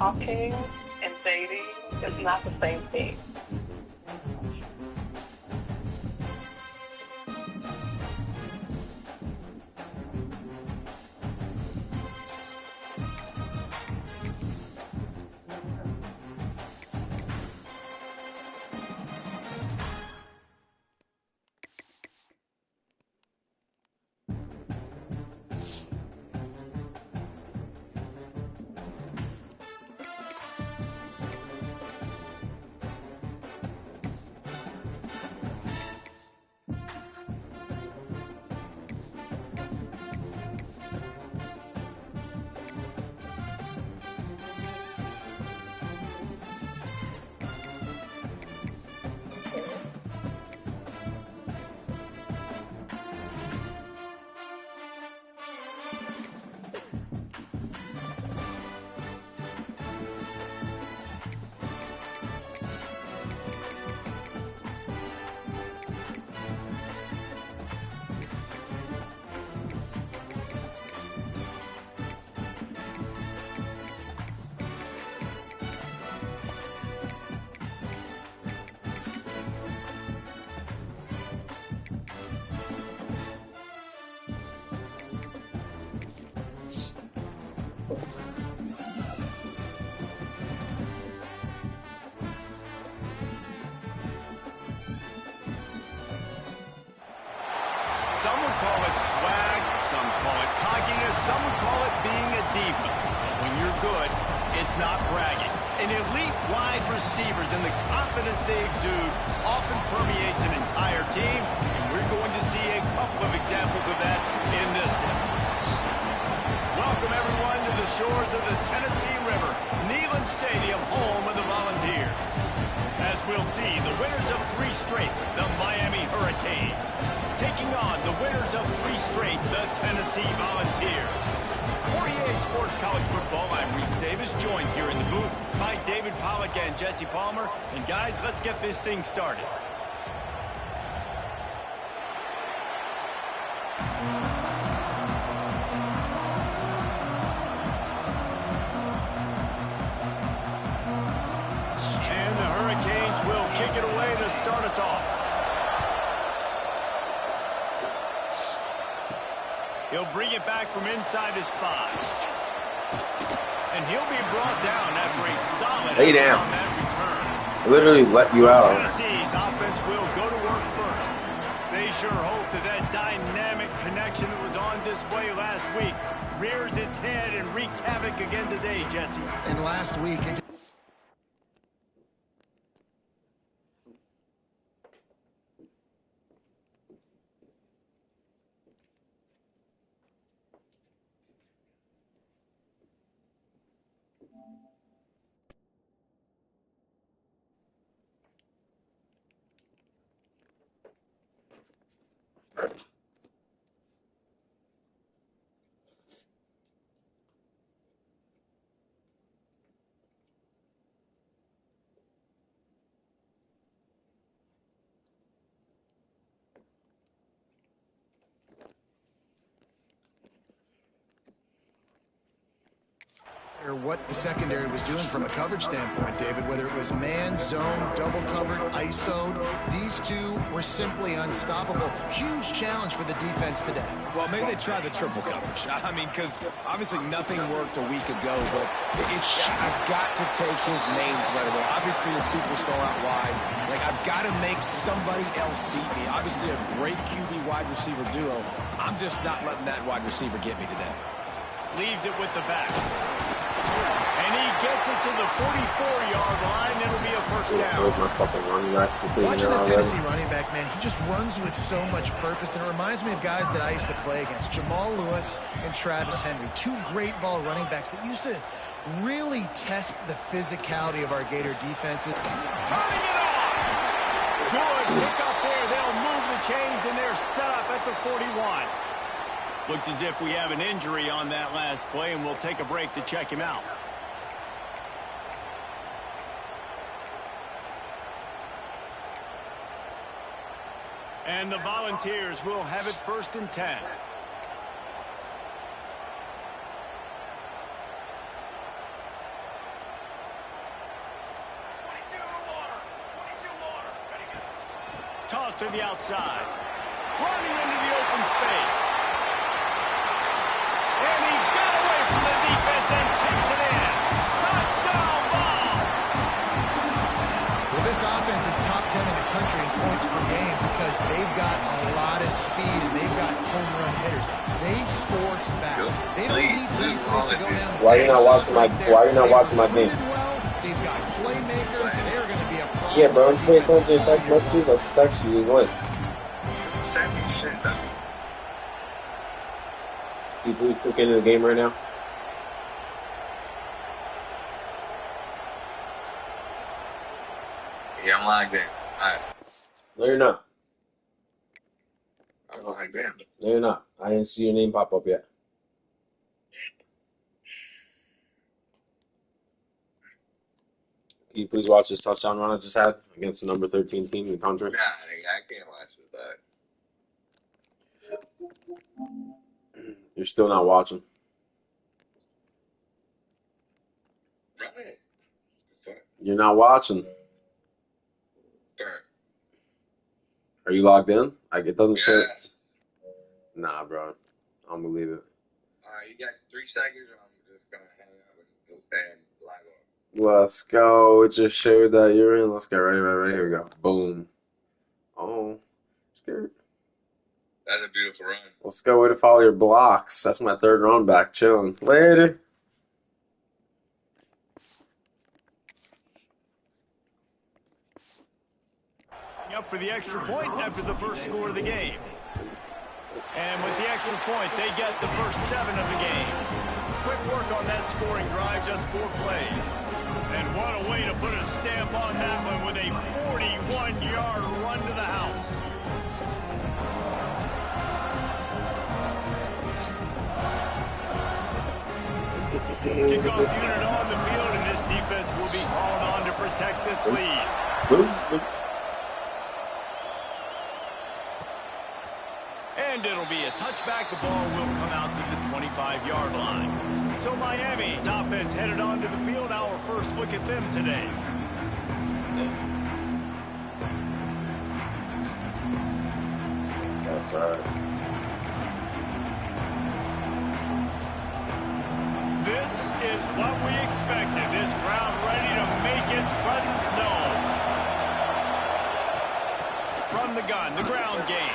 talking and dating is not the same thing. Some would call it swag, some call it cockiness, some would call it being a diva. But when you're good, it's not bragging. An elite wide receivers and the confidence they exude often permeates an entire team, and we're going to see a couple of examples of that in this one. Welcome, everyone, to the shores of the Tennessee River, Neyland Stadium, home of the Volunteers. As we'll see, the winners of 3 straight, the Miami Hurricanes, taking on the winners of 3 straight, the Tennessee Volunteers. For EA Sports College Football, I'm Reese Davis, joined here in the booth by David Pollack and Jesse Palmer. And guys, let's get this thing started. And the Hurricanes will kick it away to start us off. He'll bring it back from inside his 5. And he'll be brought down after a solid Lay down. on that return. I literally let you out. Tennessee's offense will go to work first. They sure hope that that dynamic connection that was on display last week rears its head and wreaks havoc again today, Jesse. And last week, or what the secondary was doing from a coverage standpoint, David, whether it was man, zone, double covered, ISO'd, these two were simply unstoppable. Huge challenge for the defense today. Well, maybe they try the triple coverage. I mean, because obviously nothing worked a week ago, but I've got to take his main threat away. Obviously a superstar out wide. Like, I've got to make somebody else beat me. Obviously a great QB wide receiver duo. I'm just not letting that wide receiver get me today. Leaves it with the back. And he gets it to the 44-yard line. It'll be a first down. Watching this Tennessee running back, man, he just runs with so much purpose, and it reminds me of guys that I used to play against, Jamal Lewis and Travis Henry, 2 great ball running backs that used to really test the physicality of our Gator defenses. Turning it on. Good pick up there. They'll move the chains, and they're set up at the 41. Looks as if we have an injury on that last play, and we'll take a break to check him out. And the Volunteers will have it 1st and 10. to the outside. Running into the open space. And he got away from the defense and takes it in. Touchdown ball! Well, this offense is top 10 in the country in points per game because they've got a lot of speed and they've got home run hitters. They score fast. They don't need teams to go down. Why are you not watching my game? They've got playmakers. They're going to be a problem. Yeah, bro. I'm just paying attention to text messages. I'll just text you. When? Send me shit. You click into the game right now? Yeah, I'm logged in. Alright. No, you're not. I'm logged in. No, you're not. I didn't see your name pop up yet. Can you please watch this touchdown run I just had against the number 13 team in the country? Nah, I can't watch this back. You're still not watching. Right. You're not watching. Are you logged in? It doesn't show. Nah, bro. I don't believe it. Alright, you got 3 seconds, or I'm just gonna hang out and live on. Let's go. It just showed that you're in. Let's go. Ready. Here we go. Boom. Oh, scared. That's a beautiful run. Let's go. Way to follow your blocks. That's my third run back. Chilling. Later. Up for the extra point after the first score of the game. And with the extra point, they get the first 7 of the game. Quick work on that scoring drive, just 4 plays. And what a way to put a stamp on that one with a 41-yard run to the house. Kickoff unit on the field, and this defense will be called on to protect this lead. And it'll be a touchback. The ball will come out to the 25-yard line. So Miami's offense headed onto the field. Our first look at them today. That's all right. This is what we expected. This crowd ready to make its presence known. From the gun, the ground game.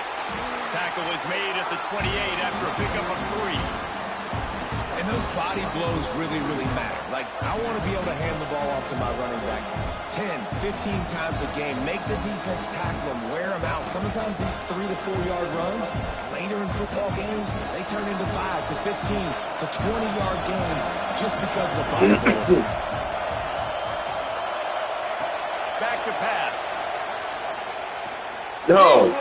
Tackle is made at the 28 after a pickup of 3. And those body blows really, really matter. Like, I want to be able to hand the ball off to my running back 10, 15 times a game. Make the defense tackle them, wear them out. Sometimes these 3 to 4 yard runs, later in football games, they turn into 5 to 15 to 20-yard gains just because of the body blows. Back to pass. No,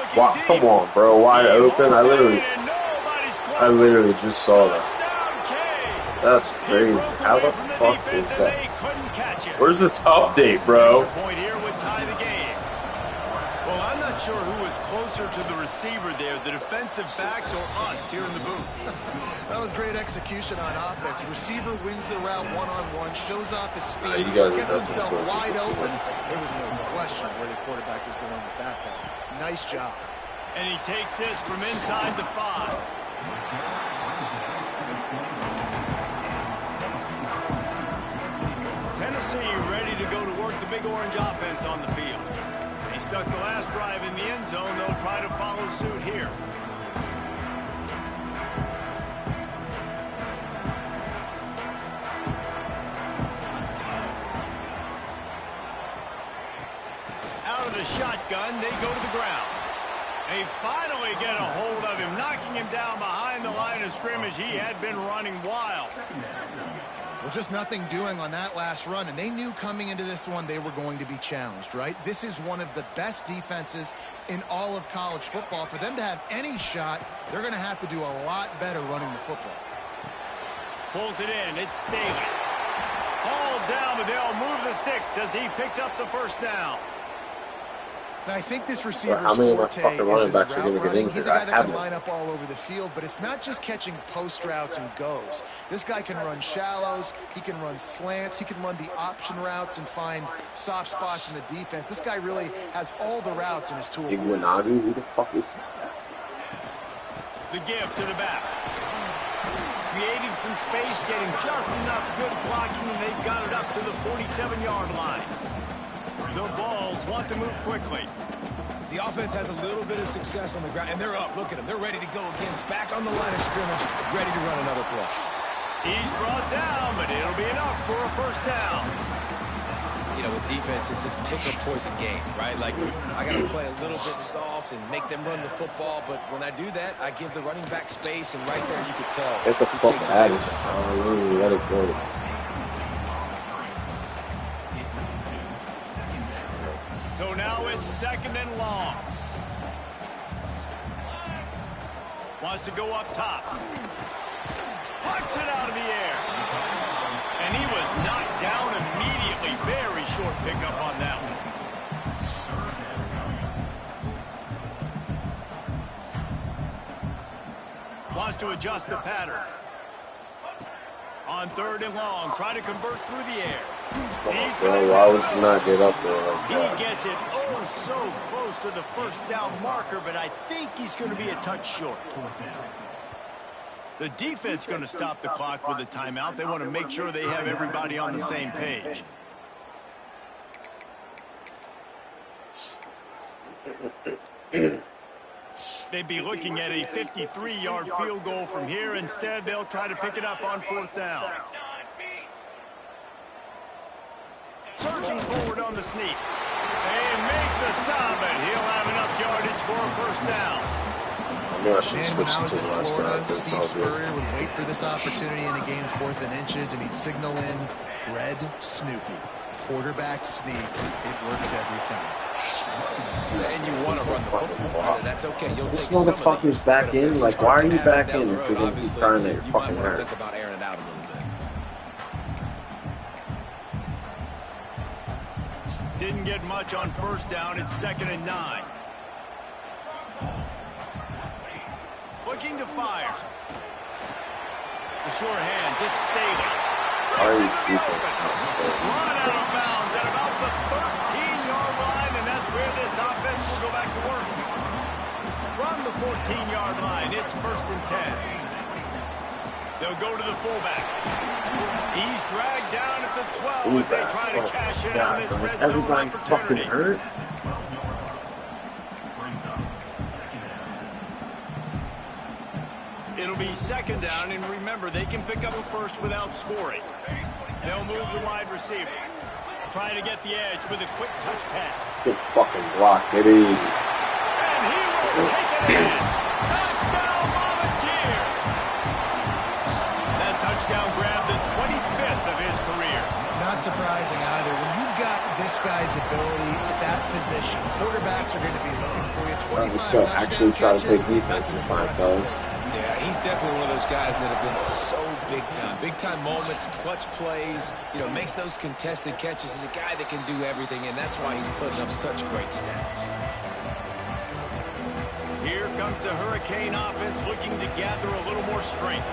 come on, bro. Wide open. I literally just saw that. That's crazy. How the fuck is that? Where's this update, bro? Point here would tie the game. Well, I'm not sure who was closer to the receiver there, the defensive backs or us here in the booth. That was great execution on offense. Receiver wins the route one-on-one, shows off his speed, gets himself wide open. There was no question where the quarterback is going with that ball. Nice job. And he takes this from inside the 5. Tennessee ready to go to work the Big Orange offense on the field. He stuck the last drive in the end zone. They'll try to follow suit here. Out of the shotgun, they go to the ground. They finally get a hold of him, knocking him down behind the line of scrimmage. He had been running wild. Well, just nothing doing on that last run, and they knew coming into this one they were going to be challenged, right? This is one of the best defenses in all of college football. For them to have any shot, they're going to have to do a lot better running the football. Pulls it in. It's Staley. Hauled down, but they'll move the sticks as he picks up the first down. Now, I think this receiver's how many of my forte fucking running is backs his are going route to get running. injured? He's a guy that I can haven't. line up all over the field, but it's not just catching post routes and goes. This guy can run shallows, he can run slants, he can run the option routes and find soft spots in the defense. This guy really has all the routes in his toolbox. Iguanagi? Who the fuck is this guy? The give to the back. Creating some space, getting just enough good blocking, and they've got it up to the 47-yard line. The Vols want to move quickly. The offense has a little bit of success on the ground, and they're up. Look at them. They're ready to go again. Back on the line of scrimmage, ready to run another play. He's brought down, but it'll be enough for a first down. You know, with defense, it's this pick or poison game, right? Like, I got to play a little bit soft and make them run the football, but when I do that, I give the running back space, and right there you could tell. Get the fuck out of here. Oh, let it go. So now it's 2nd and long. Wants to go up top. Pucks it out of the air. And he was knocked down immediately. Very short pickup on that one. Wants to adjust the pattern. On 3rd and long, try to convert through the air. He's Bro, why would you not get up there like that? He gets it oh so close to the first down marker, but I think he's going to be a touch short. The defense going to stop the clock with a timeout. They want to make sure they have everybody on the same page. They'd be looking at a 53-yard field goal from here. Instead, they'll try to pick it up on 4th down. Searching forward on the sneak. They make the stop, and he'll have enough yardage for a first down. When I was at Florida, Steve Spurrier would wait for this opportunity in a game 4th and inches, and he'd signal in red Snoopy. Quarterback sneak. It works every time. And you want to run the football. That's okay. You'll this take motherfucker's back in? Like, why are you back in if you're going to keep trying at your fucking hair? Think about airing it out a little bit. Didn't get much on 1st down. It's 2nd and 9. Looking to fire. The sure hands. It's Staley. Why are you keeping Run out of bounds at about the 13-yard line, and that's where this offense will go back to work. From the 14-yard line, it's 1st and 10. They'll go to the fullback. He's dragged down at the 12 as they try to cash in on this red zone everybody fucking opportunity. hurt? It'll be 2nd down, and remember, they can pick up a first without scoring. They'll move the wide receiver. Trying to get the edge with a quick touch pass. Good fucking block, baby. And he will take it in. Touchdown, Volunteer. That touchdown grabbed the 25th of his career. Not surprising either. When you've got this guy's ability at that position, quarterbacks are going to be looking for you. 25 Let's go actually try to play defense this time, fellas. Yeah, he's definitely one of those guys that have been so big time. Big time moments, clutch plays, you know, makes those contested catches. He's a guy that can do everything, and that's why he's putting up such great stats. Here comes the Hurricane offense looking to gather a little more strength.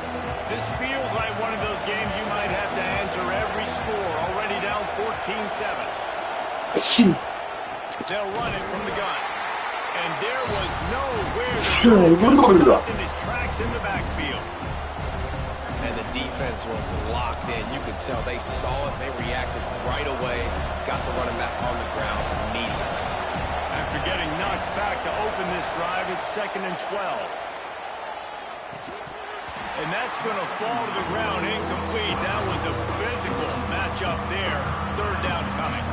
This feels like one of those games you might have to answer every score. Already down 14-7. They'll run it from the gun. And there was nowhere to go. Stopped in his tracks in the backfield. And the defense was locked in. You could tell they saw it. They reacted right away. Got the running back on the ground immediately. After getting knocked back to open this drive, it's 2nd and 12. And that's going to fall to the ground incomplete. That was a physical matchup there. 3rd down coming.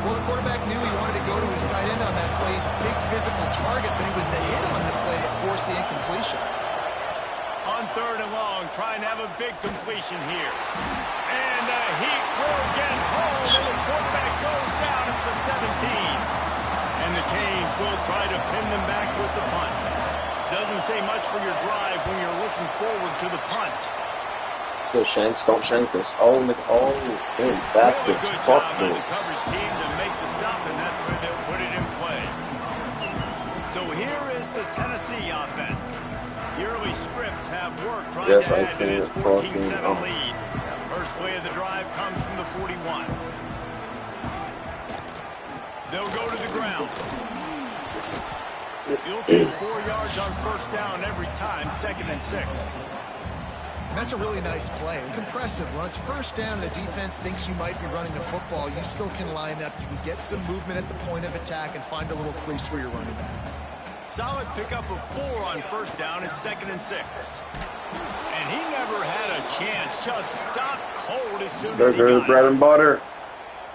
Well, the quarterback knew he wanted to go to his tight end on that play. He's a big physical target, but he was the hit on the play that forced the incompletion. On 3rd and long, trying to have a big completion here. And the Heat will get home, and the quarterback goes down at the 17. And the Canes will try to pin them back with the punt. Doesn't say much for your drive when you're looking forward to the punt. Let's go, Shanks. Don't shank this. Oh, damn, bastards. Really good Fuck job by the this. coverage team to make the stop, and that's where they'll put it in play. Tennessee offense. The early scripts have worked trying Yes, to I add to can't this fucking 14-7 lead. First play of the drive comes from the 41. They'll go to the ground. You'll take 4 yards on first down every time, 2nd and 6. That's a really nice play. It's impressive. When it's first down, the defense thinks you might be running the football. You still can line up. You can get some movement at the point of attack and find a little crease for your running back. Solid pickup of 4 on first down. It's 2nd and 6. And he never had a chance. Just stopped cold as soon as he got bread it. and butter.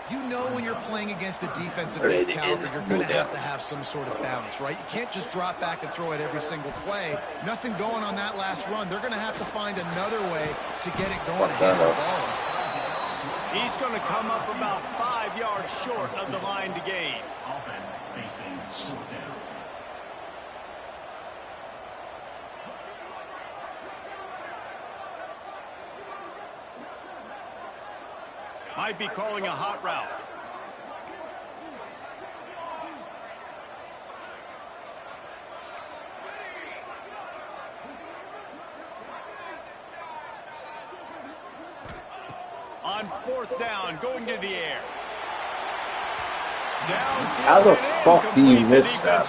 You know when you're playing against a defense of this caliber, you're going to have some sort of balance, right? You can't just drop back and throw it every single play. Nothing going on that last run. They're going to have to find another way to get it going and hand the ball. He's going to come up about 5 yards short of the line to gain. Might be calling a hot route. On 4th down, going to the air. How the fuck do you miss that?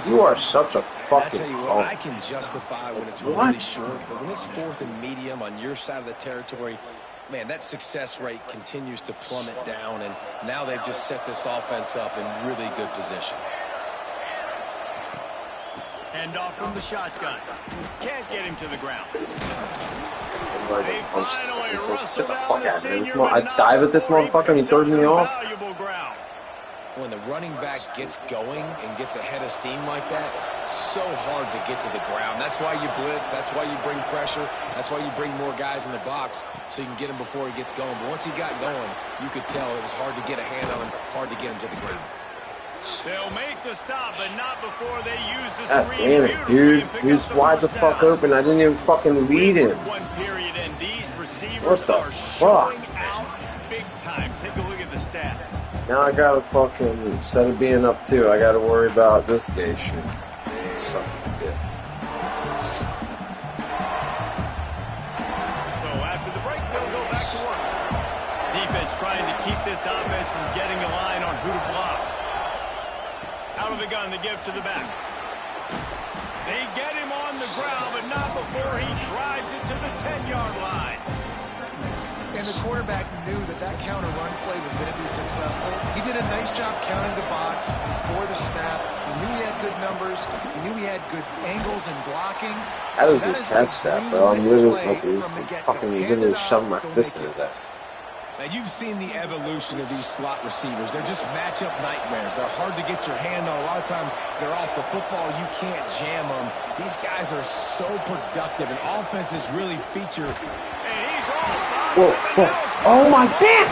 You are such a fucking what, I can justify when it's really short, but when it's 4th and medium on your side of the territory, man, that success rate continues to plummet down, and now they've just set this offense up in really good position. Hand off from the shotgun. Can't get him to the ground. They finally rustle down the senior. I dive at this motherfucker and he throws me off. When the running back gets going and gets ahead of steam like that, so hard to get to the ground. That's why you blitz. That's why you bring pressure. That's why you bring more guys in the box so you can get him before he gets going. But once he got going, you could tell it was hard to get a hand on him, hard to get him to the ground. They'll make the stop, but not before they use the God screen. damn it, dude. He was wide the fuck open. I didn't even fucking lead him. One period, and these receivers What the are fuck? showing out big time. Take a look at the stats. Now I gotta fucking, instead of being up 2, I gotta worry about this gay shit. Suck a dick. So after the break, they'll go back to work. Defense trying to keep this offense from getting a line on who to block. Out of the gun to give to the back. They get him on the ground, but not before he drives it to the 10-yard line. And the quarterback knew that counter run play was going to be successful. He did a nice job counting the box before the snap. He knew he had good numbers. He knew he had good angles and blocking. How does he catch that, bro? I'm literally fucking shoving my fist in his ass. Now, you've seen the evolution of these slot receivers. They're just matchup nightmares. They're hard to get your hand on. A lot of times, they're off the football. You can't jam them. These guys are so productive, and offenses really feature. And he's all Whoa, whoa. Oh, my damn!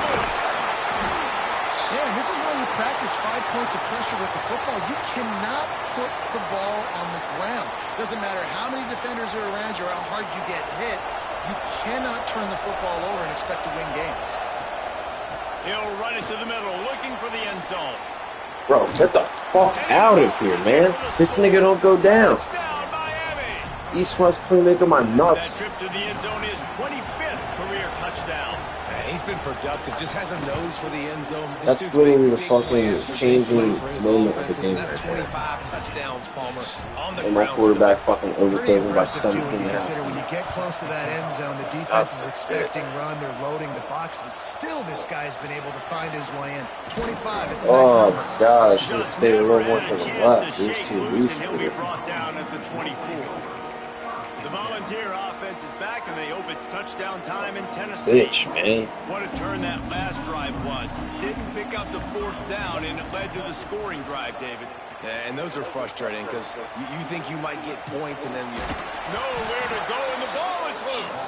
Yeah, and this is why you practice 5 points of pressure with the football. You cannot put the ball on the ground. Doesn't matter how many defenders are around you or how hard you get hit. You cannot turn the football over and expect to win games. He'll run it to the middle, looking for the end zone. Bro, get the fuck out of here, man. This nigga don't go down. Touchdown, Miami. East-West playmaker my nuts. That trip to the end zone is 25th career touchdown. Man, he's been productive, just has a nose for the end zone. That's literally the fucking changing moment of the game right That's there. 25 touchdowns, Palmer, on the And my ground. quarterback fucking overthrows him by Impressive, too, when 17 you and a consider half. when you get close to that end zone, the defense is expecting run, they're loading the box, and still this guy's been able to find his way in. 25, it's a nice Oh number. my gosh, should have Just stayed a little never more had to a the chance left. to He was shake too loose, loose and with he'll be it. brought down at the 24. The Volunteer offense is back, and they hope it's touchdown time in Tennessee. Bitch, man. What a turn that last drive was. Didn't pick up the 4th down, and it led to the scoring drive, David. Yeah, and those are frustrating because you think you might get points and then you... Nowhere to go, and the ball is loose.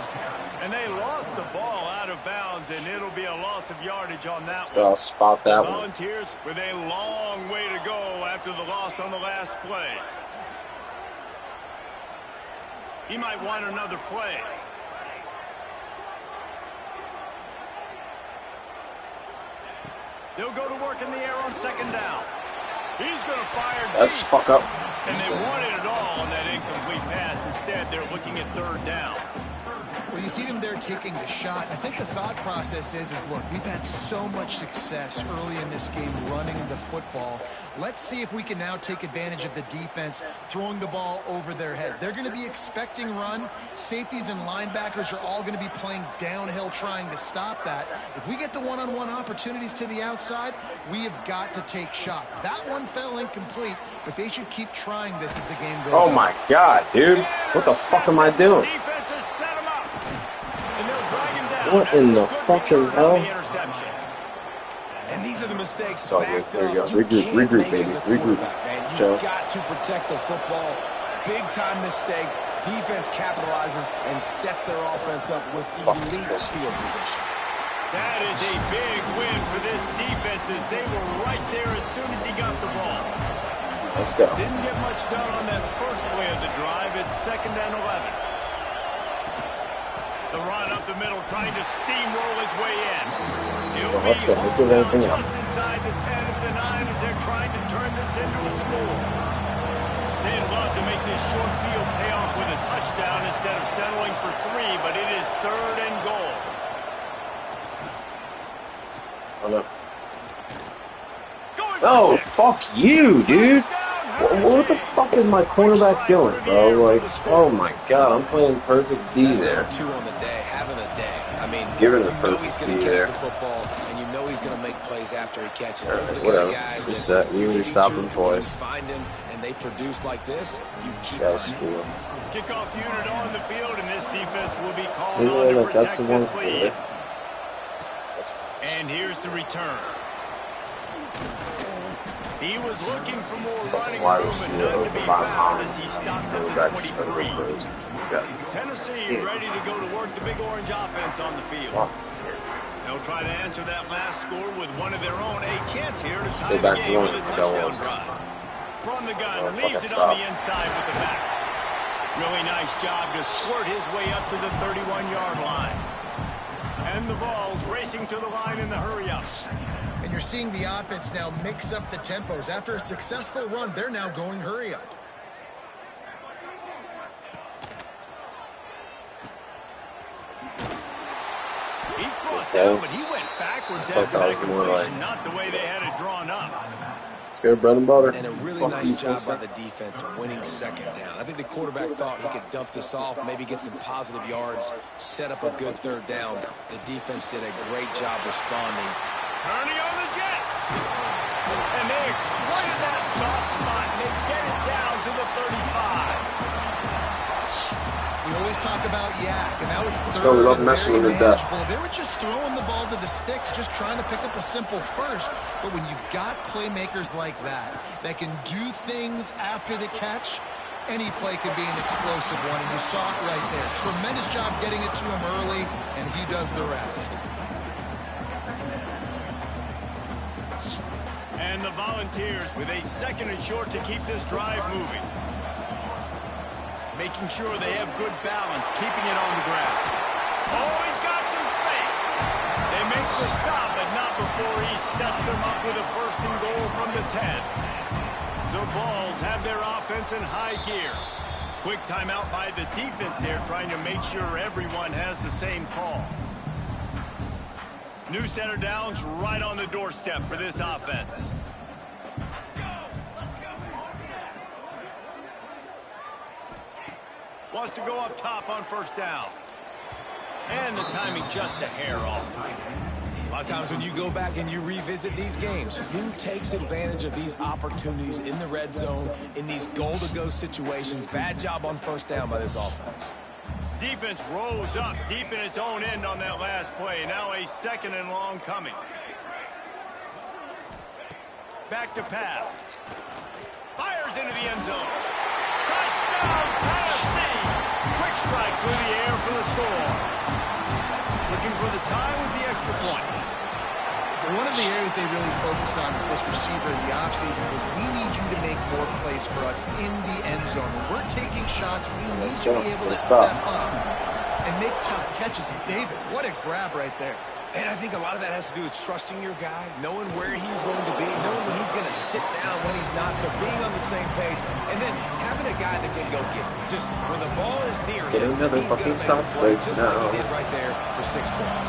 And they lost the ball out of bounds, and it'll be a loss of yardage on that So I'll spot that one. Volunteers with a long way to go after the loss on the last play. He might want another play. They'll go to work in the air on 2nd down. He's going to fire deep. Let's fuck up. And they wanted it all on that incomplete pass. Instead, they're looking at third down. Well, you see them there taking the shot. I think the thought process is look, we've had so much success early in this game running the football. Let's see if we can now take advantage of the defense throwing the ball over their heads. They're going to be expecting run. Safeties and linebackers are all going to be playing downhill trying to stop that. If we get the one-on-one opportunities to the outside, we have got to take shots. That one fell incomplete, but they should keep trying this as the game goes on. Oh my God, dude. What the fuck am I doing? Defense has set him up. And they'll drag him down. What in the fucking hell? And these are the mistakes. It's all good. There you go. Regroup, baby. Regroup. You've got to protect the football. Big time mistake. Defense capitalizes and sets their offense up with elite field position. That is a big win for this defense as they were right there as soon as he got the ball. Let's go. Didn't get much done on that first play of the drive. It's 2nd and 11. The run up the middle, trying to steamroll his way in. He'll be hauled down just inside the 10 at the 9 as they're trying to turn this into a score. They'd love to make this short field pay off with a touchdown instead of settling for 3, but it is 3rd and goal. Oh, fuck you, dude. What the fuck is my cornerback doing, bro? Like, oh my God, I'm playing perfect D there. 2 on the day, having a day. I mean, give it a perfect D catch there. The football, and you know he's going to make plays after he catches. Those are the Whatever. guys Reset. You usually stop him twice. Find him, and they produce like this. You keep score. Kickoff unit on the field, and this defense will be called See, on to like, that's the protect one. this lead. And here's the return. He was looking for more running room and none to be found as he stopped at the 23. Tennessee ready to go to work the Big Orange offense on the field. They'll try to answer that last score with one of their own. A chance here to tie the game with a touchdown drive. From the gun, leaves it on the inside with the back. Really nice job to squirt his way up to the 31-yard line. And the Vols racing to the line in the hurry-up. And you're seeing the offense now mix up the tempos. After a successful run, they're now going hurry-up. He's brought down, but he went backwards after that completion, not the way they had it drawn up. Let's go, bread and butter. And a really nice job by the defense winning 2nd down. I think the quarterback thought he could dump this off, maybe get some positive yards, set up a good 3rd down. The defense did a great job responding. Turning on the Jets. And they exploited that soft spot, and they get it down to the 35. We always talk about Yak, and that was go, we love messing with their death. They were just throwing the ball to the sticks, just trying to pick up a simple first. But when you've got playmakers like that can do things after the catch, any play can be an explosive one, and you saw it right there. Tremendous job getting it to him early, and he does the rest. And the Volunteers with a 2nd and short to keep this drive moving. Making sure they have good balance, keeping it on the ground. Oh, he's got some space. They make the stop, but not before he sets them up with a 1st and goal from the 10. The Vols have their offense in high gear. Quick timeout by the defense there, trying to make sure everyone has the same call. New center downs right on the doorstep for this offense. Wants to go up top on 1st down. And the timing just a hair off. A lot of times when you go back and you revisit these games, who takes advantage of these opportunities in the red zone, in these goal-to-go situations? Bad job on 1st down by this offense. Defense rose up deep in its own end on that last play. Now a 2nd and long coming. Back to pass. Fires into the end zone. Touchdown, Tennessee! Quick strike through the air for the score. Looking for the tie with the extra point. One of the areas they really focused on with this receiver in the offseason was we need you to make more plays for us in the end zone. When we're taking shots, we need to be able to step up and make tough catches. And David, what a grab right there. And I think a lot of that has to do with trusting your guy, knowing where he's going to be, knowing when he's going to sit down, when he's not, so being on the same page, and then having a guy that can go get it. Just when the ball is near him, he's going to make a play, just like he did right there for 6 points.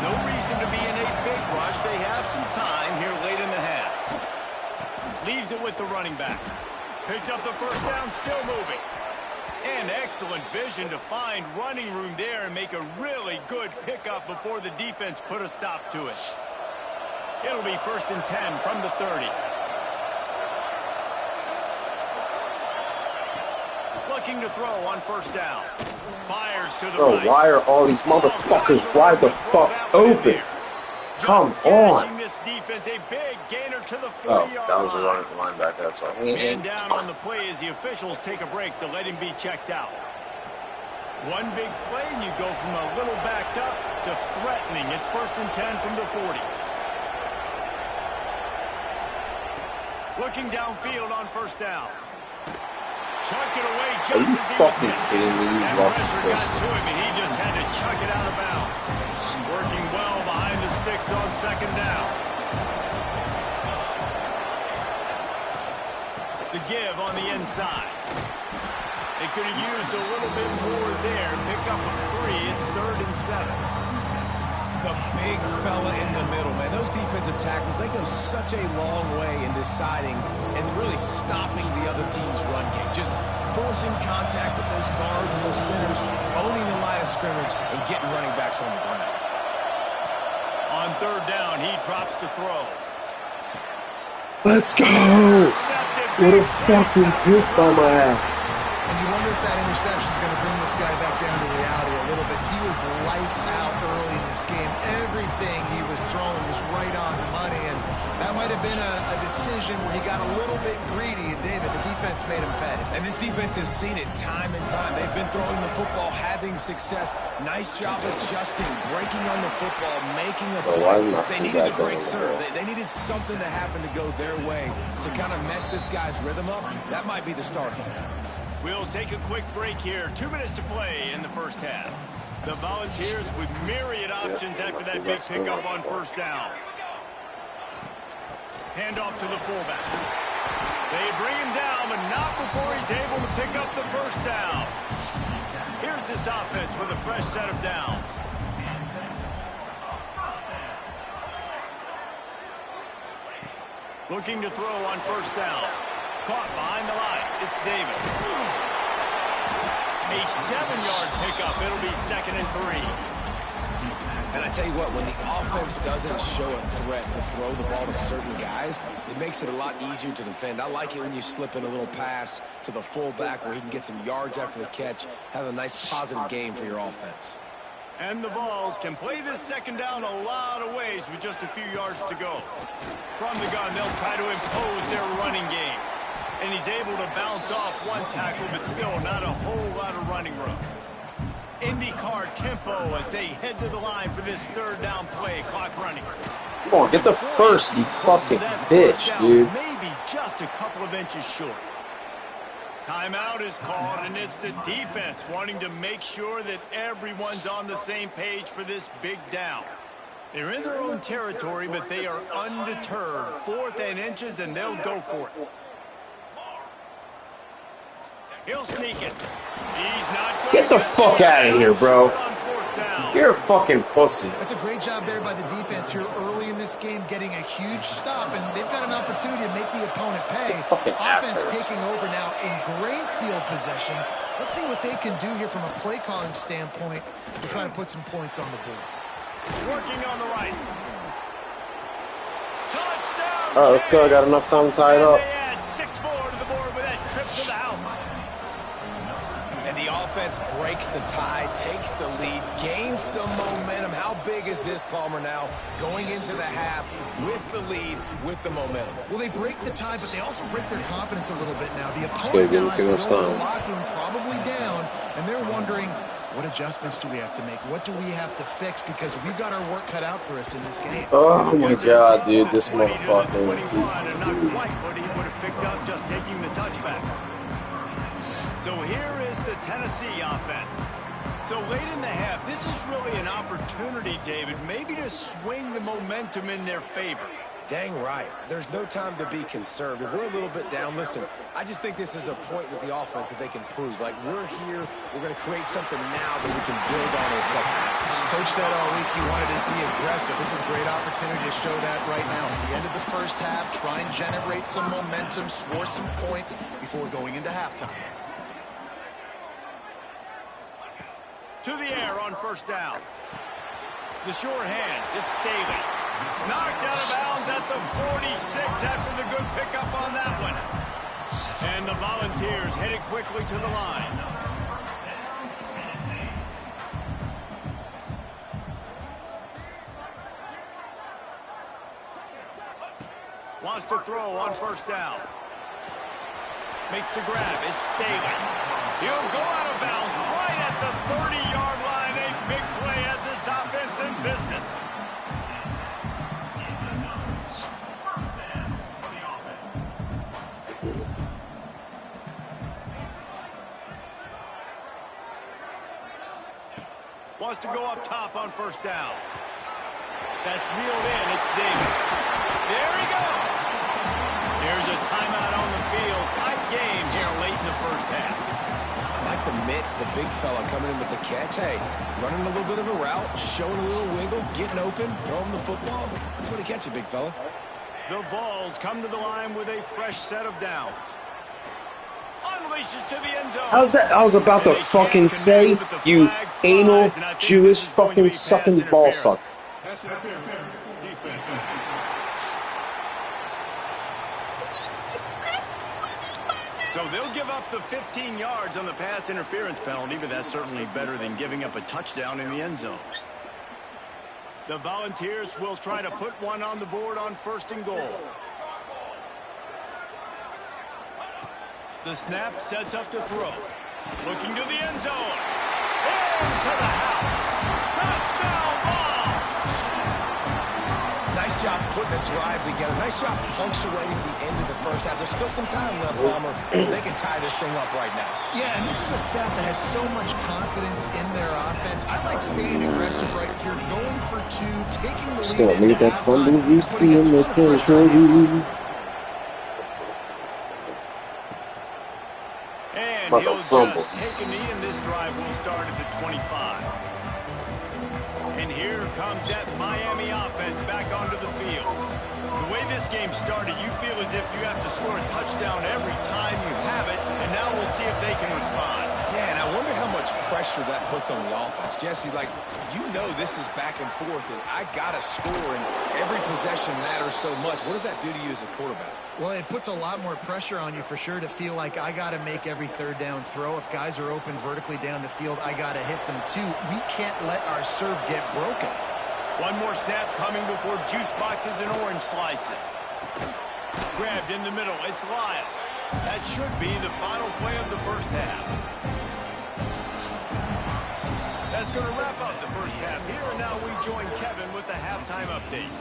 No reason to be in a big rush. They have some time here late in the half. Leaves it with the running back. Picks up the first down, still moving. And excellent vision to find running room there and make a really good pickup before the defense put a stop to it. It'll be 1st and 10 from the 30. Looking to throw on 1st down. Fires to the right. Why are all these motherfuckers wide the fuck open? Come on. This defense, a big gainer to the 40-yard line. That was a linebacker, that's all. Man down on the play as the officials take a break to let him be checked out. One big play, and you go from a little backed up to threatening. It's 1st and 10 from the 40. Looking downfield on 1st down. Chucked it away just as he was fucking kidding me? That pressure got to him, and he just had to chuck it out of bounds. Working well behind the sticks on 2nd down. The give on the inside. They could have used a little bit more there. Pick up a 3. It's 3rd and 7. The big fella in the middle, man. Those defensive tackles, they go such a long way in deciding and really stopping the other team's run game. Just forcing contact with those guards and those centers, owning the line of scrimmage, and getting running backs on the ground. On 3rd down, he drops to throw. Let's go! What a fucking pick by my ass. And you wonder if that interception is going to bring this guy back down to reality a little bit. He was lights out early in this game. Everything he was throwing was right on the money, and that might have been a decision where he got a little bit greedy, and David, the defense made him pay. And this defense has seen it time and time. They've been throwing the football, having success. Nice job adjusting, breaking on the football, making a play. They needed a break serve. They needed something to happen to go their way to kind of mess this guy's rhythm up. That might be the start of it. We'll take a quick break here. 2 minutes to play in the 1st half. The Volunteers with myriad options after that big pickup on 1st down. Hand off to the fullback. They bring him down, but not before he's able to pick up the 1st down. Here's this offense with a fresh set of downs. Looking to throw on 1st down. Caught behind the line. It's Davis. A 7-yard pickup. It'll be 2nd and 3. And I tell you what, when the offense doesn't show a threat to throw the ball to certain guys, it makes it a lot easier to defend. I like it when you slip in a little pass to the fullback where he can get some yards after the catch, have a nice positive game for your offense. And the Vols can play this 2nd down a lot of ways with just a few yards to go. From the gun, they'll try to impose their running game. And he's able to bounce off one tackle, but still not a whole lot of running room. IndyCar tempo as they head to the line for this 3rd down play. Clock running. Come on, get the 1st, you fucking bitch, dude. Maybe just a couple of inches short. Timeout is called, and it's the defense wanting to make sure that everyone's on the same page for this big down. They're in their own territory, but they are undeterred. 4th and inches, and they'll go for it. He'll sneak it. He's not going Get the fuck out of here, bro. You're a fucking pussy. That's a great job there by the defense here early in this game, getting a huge stop, and they've got an opportunity to make the opponent pay. Offense taking over now in great field possession. Let's see what they can do here from a play calling standpoint to try to put some points on the board. Working on the right. Touchdown. All right, let's go. I got enough time to tie it up. They add 6 more to the board with that trip to the house. And the offense breaks the tie, takes the lead, gains some momentum. How big is this, Palmer, now going into the half with the lead, with the momentum? Well, they break the tie, but they also break their confidence a little bit now. The opponent now has to go to the locker room probably down, and they're wondering, what adjustments do we have to make? What do we have to fix? Because we've got our work cut out for us in this game. Oh, my God, dude. This motherfucker. And not quite what he would have picked up just taking the touchback. So here is the Tennessee offense. So late in the half, this is really an opportunity, David, maybe to swing the momentum in their favor. Dang right. There's no time to be concerned. If we're a little bit down, listen, I just think this is a point with the offense that they can prove. Like, we're here, we're going to create something now that we can build on in a second half. Coach said all week he wanted to be aggressive. This is a great opportunity to show that right now. At the end of the first half, try and generate some momentum, score some points before going into halftime. To the air on first down. The short hands, it's Staley. Knocked out of bounds at the 46 after the good pickup on that one. And the Volunteers headed quickly to the line. Wants to throw on first down. Makes the grab. It's Staley. He'll go out of bounds right at the 30-yard line. A big play as this offense in business. Wants to go up top on first down. That's reeled in. It's Davis. There he goes. There's a timeout on the field. Tight game here late in the first half. I like the mitts, the big fella coming in with the catch. Hey, running a little bit of a route, showing a little wiggle, getting open, throwing the football. That's what he catch you, big fella. The Vols come to the line with a fresh set of downs. Unleashes to the end zone. How's that? I was about to fucking say, you anal Jewish fucking sucking ball suck. So they'll give up the 15 yards on the pass interference penalty, but that's certainly better than giving up a touchdown in the end zone. The Volunteers will try to put one on the board on first and goal. The snap sets up to throw. Looking to the end zone. Into the house. Touchdown ball. Nice job putting a drive together. Nice job punctuating the end of the first half. There's still some time left, Palmer. They can tie this thing up right now. Yeah, and this is a staff that has so much confidence in their offense. I like staying aggressive right here, going for two, taking the lead. Gonna leave that fumble risky in the territory. And he'll just take a knee, and this drive will start at the 25. And here comes that Miami offense back onto the field. The way this game started, you feel as if you have to score a touchdown every time you have it, and now we'll see if they can respond. Yeah, and I wonder how much pressure that puts on the offense. Jesse, like, you know this is back and forth, and I got to score, and every possession matters so much. What does that do to you as a quarterback? Well, it puts a lot more pressure on you for sure to feel like I got to make every third down throw. If guys are open vertically down the field, I got to hit them too. We can't let our serve get broken. One more snap coming before juice boxes and orange slices. Grabbed in the middle. It's Lyle. That should be the final play of the first half. That's going to wrap up the first half here, and now we join Kevin with the halftime update.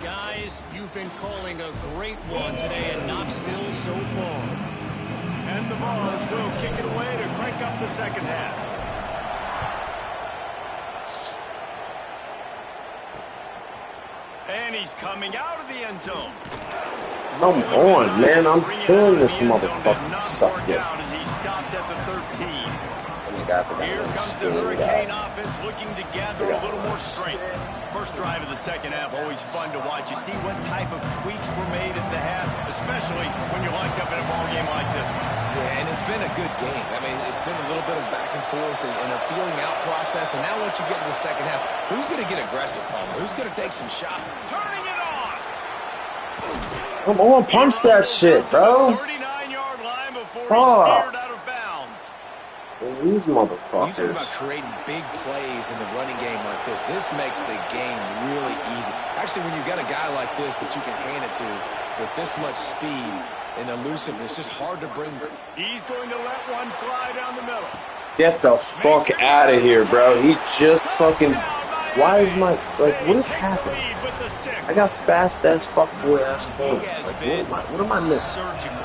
Guys, you've been calling a great one today in Knoxville so far. And the Vols will kick it away to crank up the second half. And he's coming out of the end zone. Come on, man. I'm killing this motherfucking sucker. As he stopped at the 13. Here comes the Still Hurricane offense looking to gather a little more strength. First drive of the second half, always fun to watch. You see what type of tweaks were made at the half, especially when you're locked up in a ball game like this one. Yeah, and it's been a good game. I mean, it's been a little bit of back and forth and a feeling out process. And now once you get in the second half, who's going to get aggressive, Palmer? Who's going to take some shots? Turning it on! Come on, punch that shit, bro. 39-yard line before Oh. he's steered out of bounds. These When you talk about motherfuckers. creating big plays in the running game like this makes the game really easy. Actually, when you've got a guy like this that you can hand it to with this much speed and elusiveness, just hard to bring. He's going to let one fly down the middle. Get the fuck out of here, bro. He just fucking... Why is my... Like, what is happening? Lead with the 6. I got fast-ass fuckboy-ass corner. Like, what am I missing? Surgical,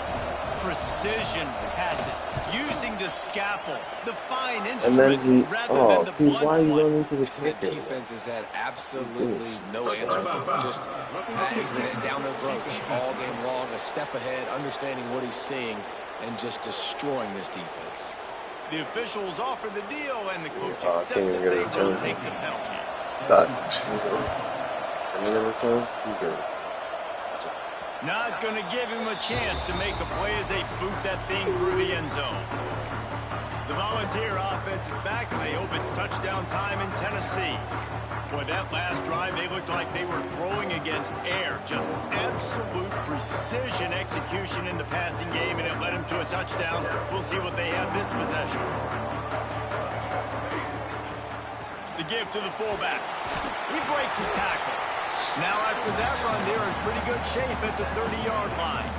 precision passes, using the the scalpel, the fine And then instrument, he, rather than the dude, blunt why are you one. running into the The kicker? defense has had absolutely no answer for him. Just, he's been down their throats all game long, a step ahead, understanding what he's seeing, and just destroying this defense. The officials offer the deal, and the coach I accepts can't it. even get a They return. will take the penalty. He's gonna return. He's gonna. Not going to give him a chance to make a play as they boot that thing through the end zone. The Volunteer offense is back, and they hope it's touchdown time in Tennessee. Boy, that last drive, they looked like they were throwing against air. Just absolute precision execution in the passing game, and it led them to a touchdown. We'll see what they have this possession. The give to the fullback. He breaks the tackle. Now after that run, they're in pretty good shape at the 30-yard line.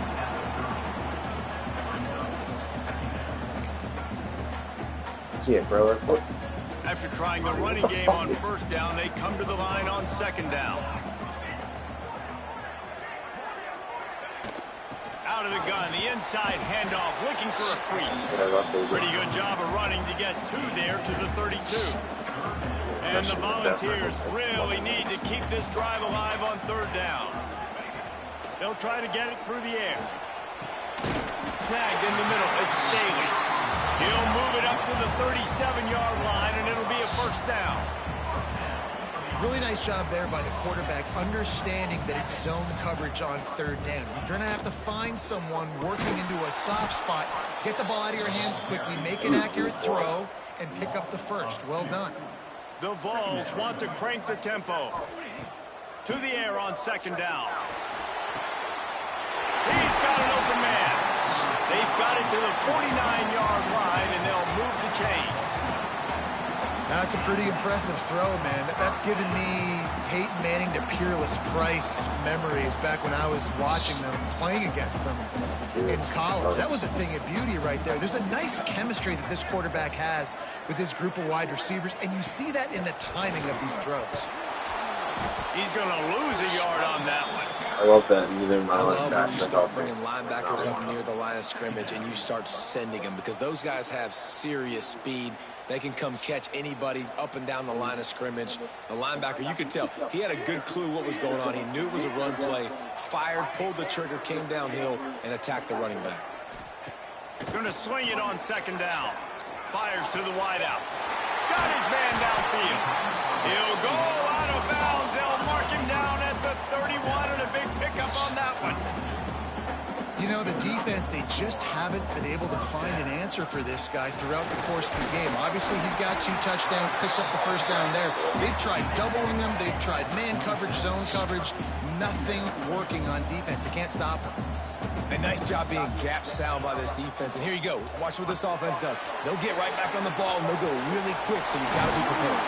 Yeah, bro. Like, what? After trying the running game on first down, they come to the line on second down. Out of the gun, the inside handoff, looking for a crease. Pretty good job of running to get there to the 32. And the Volunteers really need to keep this drive alive on third down. They'll try to get it through the air. Snagged in the middle, it's Staley. He'll move it up to the 37-yard line, and it'll be a first down. Really nice job there by the quarterback, understanding that it's zone coverage on third down. You're going to have to find someone working into a soft spot, get the ball out of your hands quickly, make an accurate throw, and pick up the first. Well done. The Vols want to crank the tempo. To the air on second down. He's got an open man. They've got it to the 49-yard line, and they'll move the chains. That's a pretty impressive throw, man. That's given me Peyton Manning to Peerless Price memories back when I was watching them, playing against them in college. That was a thing of beauty right there. There's a nice chemistry that this quarterback has with his group of wide receivers, and you see that in the timing of these throws. He's going to lose a yard on that one. I love that. Neither my I love when you linebackers start bringing linebackers up near the line of scrimmage and you start sending them, because those guys have serious speed. They can come catch anybody up and down the line of scrimmage. The linebacker, you could tell, he had a good clue what was going on. He knew it was a run play, fired, pulled the trigger, came downhill, and attacked the running back. Going to swing it on second down. Fires to the wideout. Got his man downfield. He'll go out of bounds. They'll mark him down at the 31, and a big pickup on that one. You know, the defense, they just haven't been able to find an answer for this guy throughout the course of the game. Obviously, he's got 2 touchdowns, picks up the first down there. They've tried doubling him. They've tried man coverage, zone coverage. Nothing working on defense. They can't stop him. A nice job being gap sound by this defense. And here you go. Watch what this offense does. They'll get right back on the ball, and they'll go really quick, so you got to be prepared.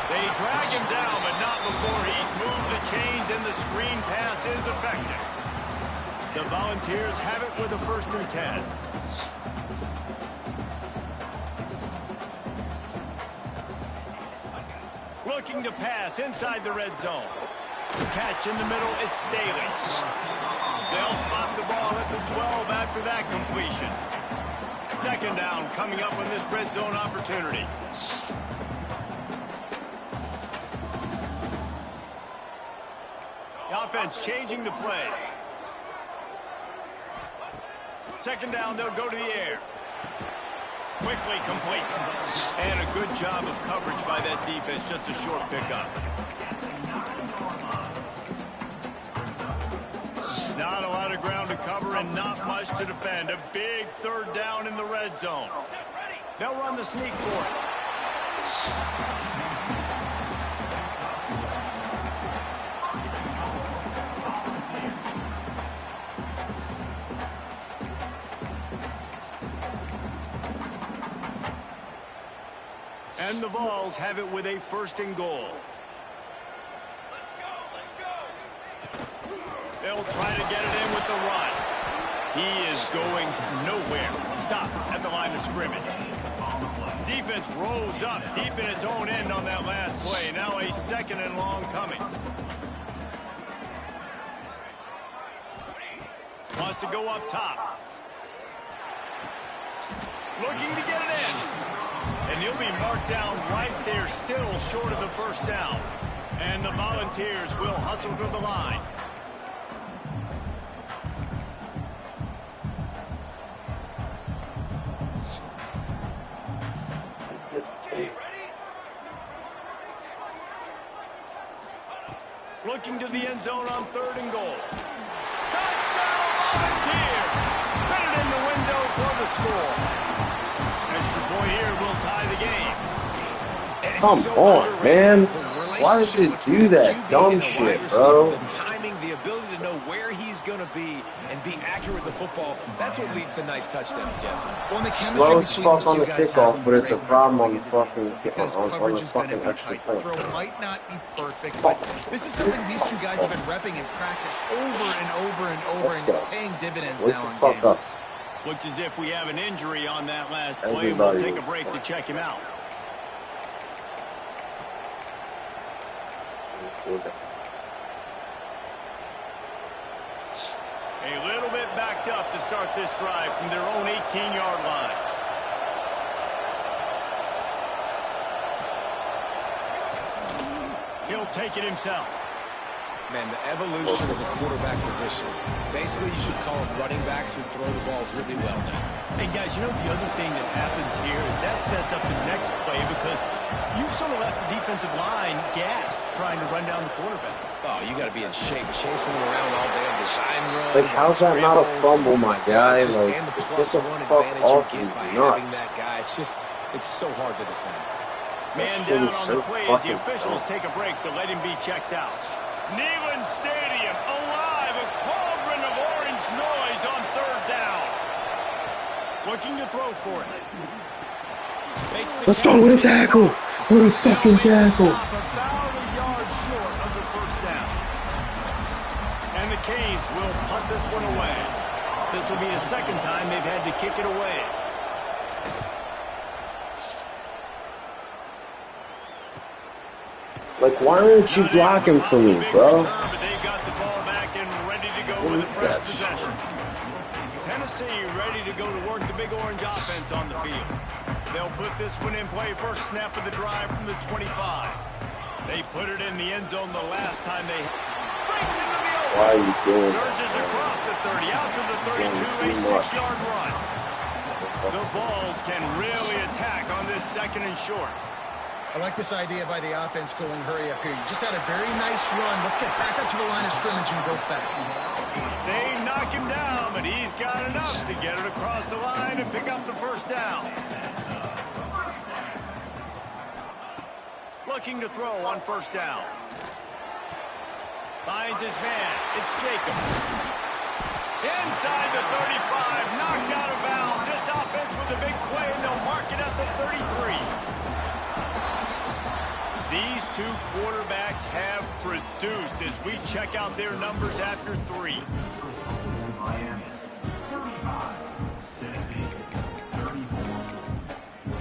They drag him down, but not before he's moved the chains, and the screen pass is effective. The Volunteers have it with a 1st and 10. Looking to pass inside the red zone. Catch in the middle, it's Staley. They'll spot the ball at the 12 after that completion. 2nd down coming up on this red zone opportunity. The offense changing the play. 2nd down, they'll go to the air. Quickly complete. And a good job of coverage by that defense. Just a short pickup. Not a lot of ground to cover and not much to defend. A big 3rd down in the red zone. They'll run the sneak for it. And the Vols have it with a 1st and goal. They'll try to get it in with the run. He is going nowhere. Stop at the line of scrimmage. Defense rolls up deep in its own end on that last play. Now a 2nd and long coming. Wants to go up top. Looking to get it in. And he'll be marked down right there, still short of the first down. And the Volunteers will hustle to the line. Looking to the end zone on 3rd and goal. Touchdown, Volunteer! Fit it in the window for the score. Extra point here will tie the game. Come on, man. Why does it do that dumb shit, bro? The timing, the ability to know where he's going to be and be accurate with the football, that's what leads to nice touchdowns, Jesse. Well, the Slow as fuck on the kickoff, but it's a problem on the fucking because on coverage the is going to fucking be extra tight. point. The throw might not be perfect, but this is something these two guys have been repping in practice over and over and over, Let's and it's go. paying dividends Wake now the in fuck game. up. Looks as if we have an injury on that last play. Everybody We'll take a will break to check him out. A little bit backed up to start this drive from their own 18-yard line. He'll take it himself. Man, the evolution of the quarterback position. Basically, you should call them running backs who throw the ball really well now. And guys, you know the other thing that happens here is that sets up the next play because you've sort of left the defensive line gassed trying to run down the quarterback. Oh, you got to be in shape, chasing him around all day on design runs. Like, how's that not a fumble, my guy? Just, Like, and the get plus the one fuck advantage off you him. get by He's having nuts. that guy. It's so hard to defend. Man shit down is on so the play as the fucking officials dumb. take a break to let him be checked out. Neyland Stadium alive, a cauldron of orange noise on 3rd down. Looking to throw for it. Let's go with a tackle. What a fucking tackle. About a yard short of the first down. And the Canes will punt this one away. This will be the second time they've had to kick it away. Like, why aren't you blocking for me, bro? They've got the ball back and ready to go What with a is fresh that possession. Tennessee ready to go to work the big orange offense on the field. They'll put this one in play first snap of the drive from the 25. They put it in the end zone the last time they breaks into the open. Why are you doing that? Surges across the 30 out to the 32, a 6-yard run. The Vols can really attack on this 2nd and short. I like this idea by the offense going hurry up here. You just had a very nice run. Let's get back up to the line of scrimmage and go fast. They knock him down, but he's got enough to get it across the line and pick up the first down. Looking to throw on 1st down. Finds his man. It's Jacobs. Inside the 35, knocked out of bounds. This offense with a big play, and they'll mark it at the 33. These two quarterbacks have produced as we check out their numbers after 3. Miami, 35, Tennessee, 34.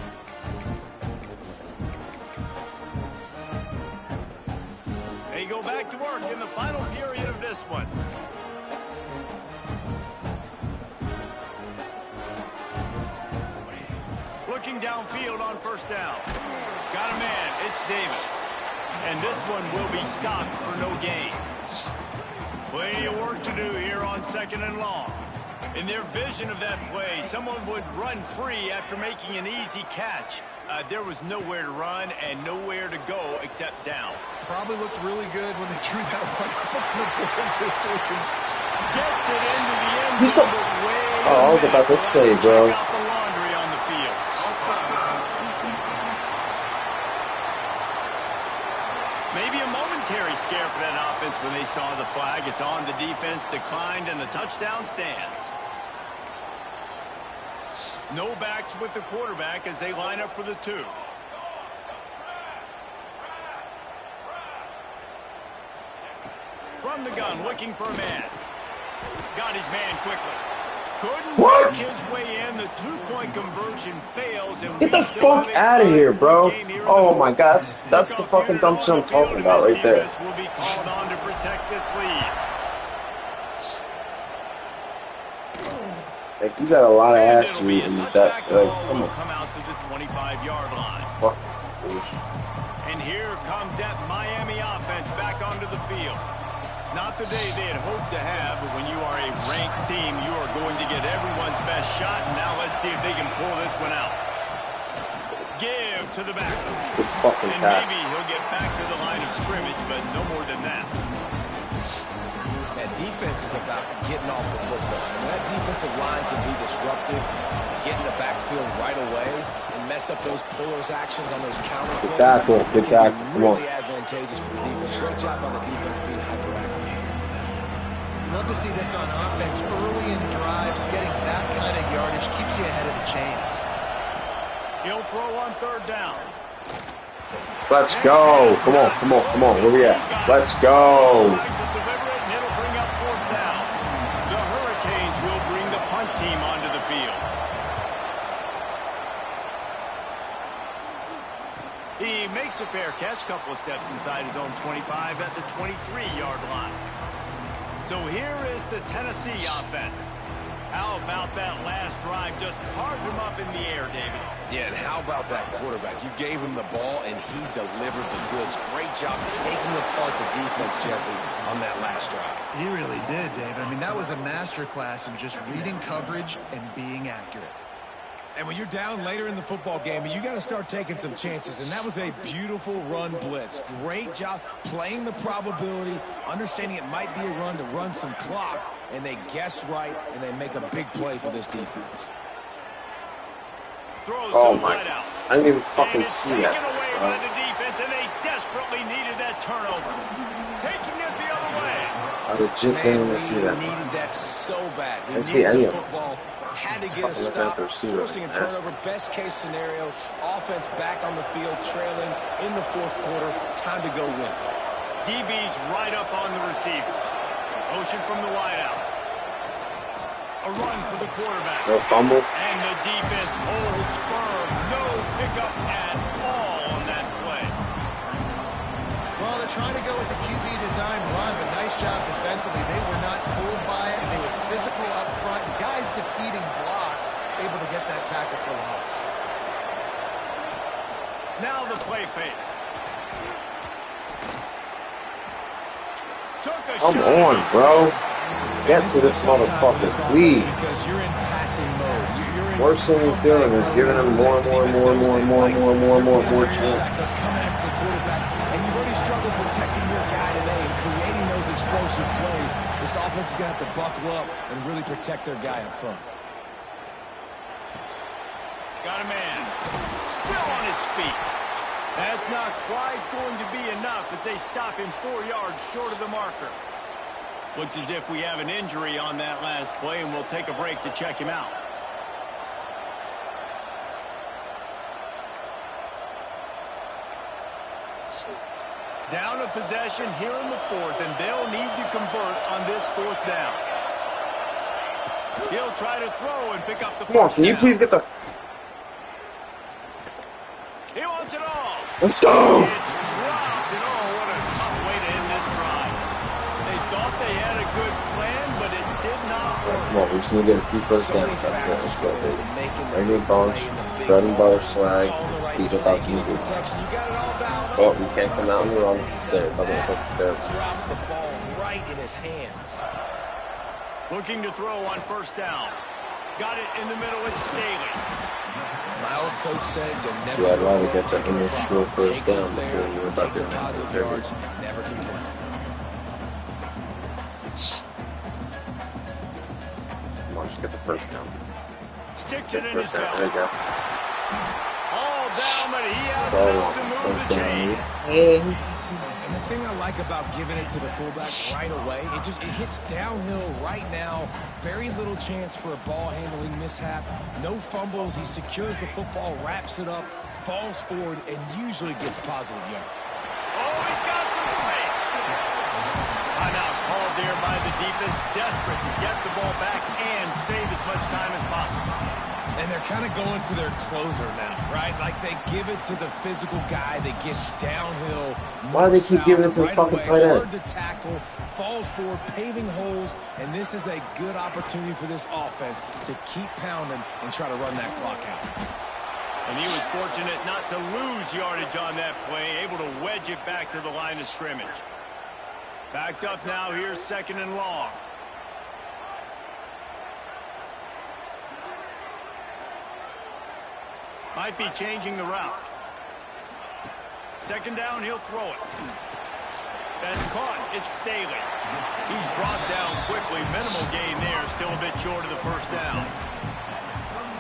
They go back to work in the final period of this one. Looking downfield on 1st down. Got a man. It's Davis. And this one will be stopped for no gain. Plenty of work to do here on 2nd and long. In their vision of that play, someone would run free after making an easy catch. There was nowhere to run and nowhere to go except down. Probably looked really good when they drew that one up on the board this weekend. Gets it into the end zone, but way Oh, I was about to say, bro. Check out the laundry on the field. Maybe a momentary scare for that offense when they saw the flag. It's on. The defense declined and the touchdown stands. No backs with the quarterback as they line up for the 2. From the gun, looking for a man. Got his man quickly. Couldn't What? work his way in. The 2-point conversion fails. And Get the fuck out of here, bro. Oh my god, that's the fucking dumb shit I'm talking about right there. Will be called on to protect this lead. Like, you got a lot of And ass it'll be and a that, touchback. The like, ball come will on. come out to the 25-yard line. Fuck. Oof. And here comes that Miami offense back onto the field. Not the day they had hoped to have, but when you are a ranked team, you are going to get everyone's best shot. And now let's see if they can pull this one out. Give to the back. Good fucking And tackle. maybe he'll get back to the line of scrimmage, but no more than that. That defense is about getting off the football. I mean, that defensive line can be disruptive, get in the backfield right away, and mess up those pullers actions on those counter plays. Good tackle. Good It can tackle. be Come on. really advantageous for the defense. Great job on the defense being hyperactive. You love to see this on offense. Early in drives, getting that kind of yardage keeps you ahead of the chains. He'll throw on third down. Let's go. Come on, come on, come on. Where we at? Let's go. Trying to deliver it, and it'll bring up fourth down. The Hurricanes will bring the punt team onto the field. He makes a fair catch, couple of steps inside his own 25 at the 23-yard line. So here is the Tennessee offense. How about that last drive? Just carved him up in the air, David. Yeah, and how about that quarterback? You gave him the ball, and he delivered the goods. Great job taking apart the defense, Jesse, on that last drive. He really did, David. I mean, that was a masterclass in just reading coverage and being accurate. And when you're down later in the football game, you got to start taking some chances. And that was a beautiful run blitz. Great job playing the probability, understanding it might be a run to run some clock, and they guess right, and they make a big play for this defense. Throws Oh to the my. wide out. I didn't even And fucking it's see taken that. away by the defense, and they desperately needed that turnover. Taking it the other way. I legit didn't even see that. Needed that so bad. We I didn't see needed any the of them. football. Had to It's get a fucking looking at stop, the receiver. forcing a turnover. Best case scenario, offense back on the field, trailing in the fourth quarter. Time to go win it. DB's right up on the receivers. Motion from the wideout. A run for the quarterback. No fumble. And the defense holds firm. No pickup at all on that play. Well, they're trying to go with the QB design run, but nice job defensively. They were not fooled by it. They were physical up front. Guys defeating blocks, able to get that tackle for loss. Now the play fake. Took a Come shot. on, bro. Get to this motherfucker, please. Because you're in passing mode. You're in Worst thing he's doing is giving him more chances. They're coming after the quarterback, and you've already struggled protecting your guy today and creating those explosive plays. This offense is going to have to buckle up and really protect their guy up front. Got a man. Still on his feet. That's not quite going to be enough as they stop him 4 yards short of the marker. Looks as if we have an injury on that last play, and we'll take a break to check him out. Down a possession here in the fourth, and they'll need to convert on this fourth down. He'll try to throw and pick up the Come on, first can you down. please get the... He wants it all. Let's go! It's dropped, and oh, what a tough way to end this drive. They thought they had a good plan, but it did not work. Come on, we just need to get a few first downs. That's it. Let's go, baby. Regular bunch, bread and butter swag, beat without some good. Oh, we can't come out and run. Sarah, Drops the ball right in his hands. Looking to throw on first down. Got it in the middle with Staley. Our coach said to never See, I'd rather get to taking the initial profit. first Take us down there, before you're about take to the positive enter. yards, never complain. Come on, just get the first down. Sticks Get it the in his first down. belt. There you go. All down, but he has Ball enough to one. move First the down. chains. And the thing I like about giving it to the fullback right away, it hits downhill right now. Very little chance for a ball handling mishap. No fumbles. He secures the football, wraps it up, falls forward, and usually gets positive yards. Oh, he's got some space. Timeout called there by the defense, desperate to get the ball back and save as much time as possible. And they're kind of going to their closer now, right? Like they give it to the physical guy that gets downhill. Why do they keep giving it to the fucking tight end? Hard to tackle, falls forward, paving holes, and this is a good opportunity for this offense to keep pounding and try to run that clock out. And he was fortunate not to lose yardage on that play, able to wedge it back to the line of scrimmage. Backed up now, here's 2nd and long. Might be changing the route. 2nd down, he'll throw it. That's caught. It's Staley. He's brought down quickly. Minimal gain there. Still a bit short of the 1st down.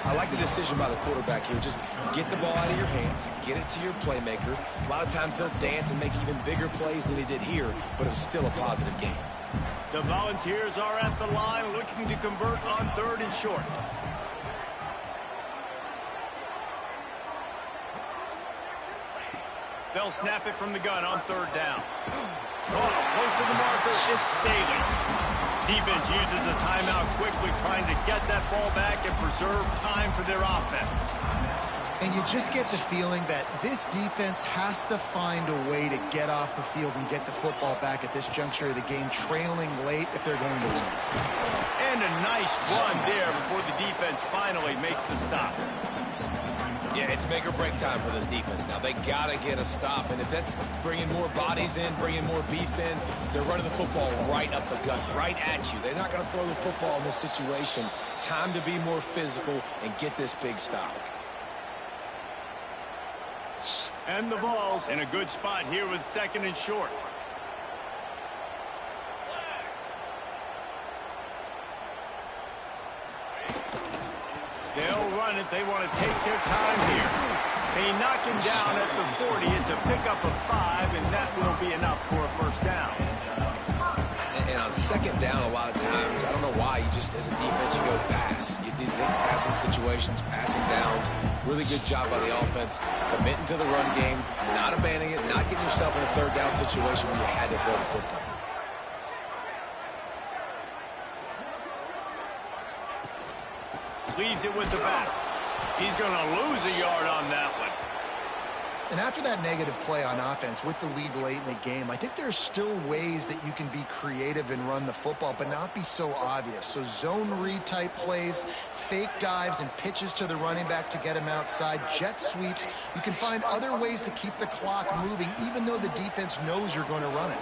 I like the decision by the quarterback here. Just get the ball out of your hands. Get it to your playmaker. A lot of times he'll dance and make even bigger plays than he did here, but it was still a positive game. The Volunteers are at the line looking to convert on 3rd and short. They'll snap it from the gun on 3rd down. Close to the marker, it's Staley. Defense uses a timeout quickly, trying to get that ball back and preserve time for their offense. And you just get the feeling that this defense has to find a way to get off the field and get the football back at this juncture of the game, trailing late if they're going to win. And a nice run there before the defense finally makes the stop. Yeah, it's make or break time for this defense. Now, they got to get a stop, and if that's bringing more bodies in, bringing more beef in, they're running the football right up the gut, right at you. They're not going to throw the football in this situation. Time to be more physical and get this big stop. And the Vols in a good spot here with 2nd and short. They'll run it. They want to take their time here. They knock him down at the 40. It's a pickup of 5, and that will be enough for a 1st down. And on 2nd down, a lot of times, I don't know why, you just, as a defense, you go fast. You think passing situations, passing downs. Really good job by the offense, committing to the run game, not abandoning it, not getting yourself in a 3rd down situation where you had to throw the football. Leaves it with the back. He's going to lose a yard on that one. And after that negative play on offense with the lead late in the game, I think there's still ways that you can be creative and run the football, but not be so obvious. So zone read type plays, fake dives and pitches to the running back to get him outside, jet sweeps. You can find other ways to keep the clock moving, even though the defense knows you're going to run it.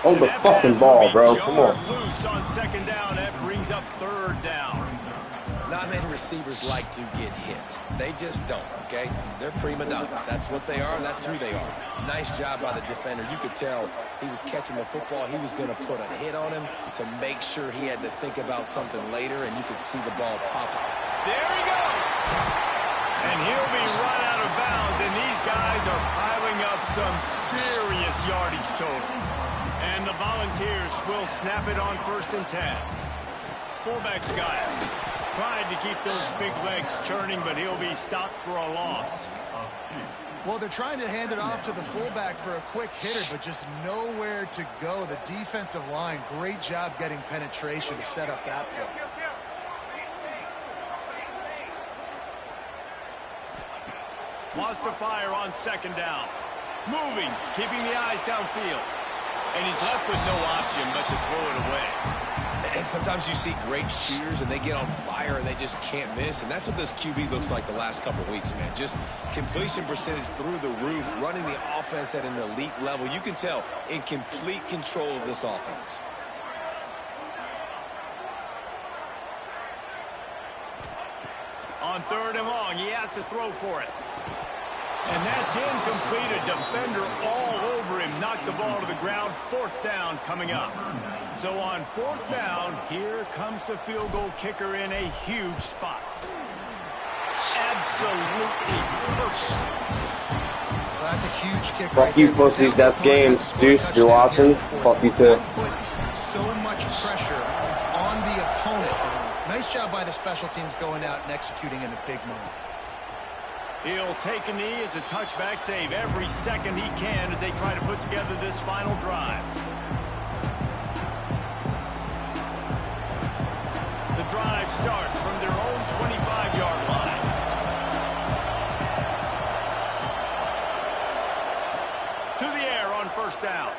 Hold the fucking ball, bro. Come on. Loose on 2nd down. That brings up 3rd down. Not many receivers like to get hit. They just don't, okay? They're prima donnas. That's what they are. That's who they are. Nice job by the defender. You could tell he was catching the football. He was going to put a hit on him to make sure he had to think about something later, and you could see the ball pop up. There he goes. And he'll be run out of bounds, and these guys are piling up some serious yardage totals. And the Volunteers will snap it on 1st and 10. Fullback's got it. Tried to keep those big legs churning, but he'll be stopped for a loss. Well, they're trying to hand it off to the fullback for a quick hitter, but just nowhere to go. The defensive line, great job getting penetration to set up that play. Lost to fire on 2nd down. Moving, keeping the eyes downfield. And he's left with no option but to throw it away. And sometimes you see great shooters and they get on fire and they just can't miss. And that's what this QB looks like the last couple of weeks, man. Just completion percentage through the roof, running the offense at an elite level. You can tell in complete control of this offense. On 3rd and long, he has to throw for it. And that's incomplete. A defender all over him. Knocked the ball to the ground. 4th down coming up. So on 4th down, here comes the field goal kicker in a huge spot. Absolutely perfect. Well, that's a huge kick. Fuck you, pussies. That's game. Zeus, if you're watching, fuck you too. Put so much pressure on the opponent. Nice job by the special teams going out and executing in a big moment. He'll take a knee. It's a touchback save every second he can as they try to put together this final drive. The drive starts from their own 25-yard line. To the air on first down.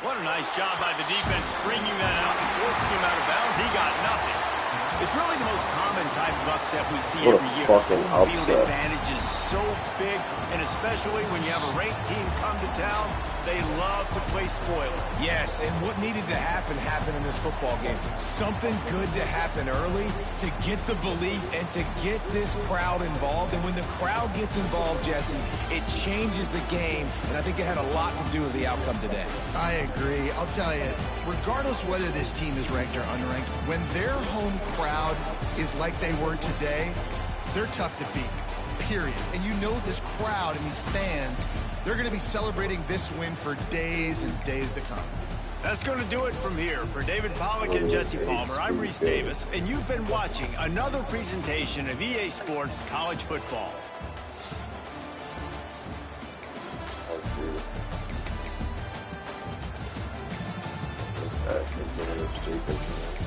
What a nice job by the defense stringing that out and forcing him out of bounds. He got nothing. It's really the most common type of upset we see What a every year. fucking Home field upset. advantage is so big, and especially when you have a ranked team come to town, they love to play spoiler. Yes, and what needed to happen happened in this football game. Something good to happen early to get the belief and to get this crowd involved. And when the crowd gets involved, Jesse, it changes the game, and I think it had a lot to do with the outcome today. I agree. I'll tell you, regardless whether this team is ranked or unranked, when their home crowd is like they were today, they're tough to beat, period. And you know this crowd and these fans, they're going to be celebrating this win for days and days to come. That's going to do it from here. For David Pollack and Jesse Palmer, I'm Reese Davis, and you've been watching another presentation of EA Sports College Football. Stupid.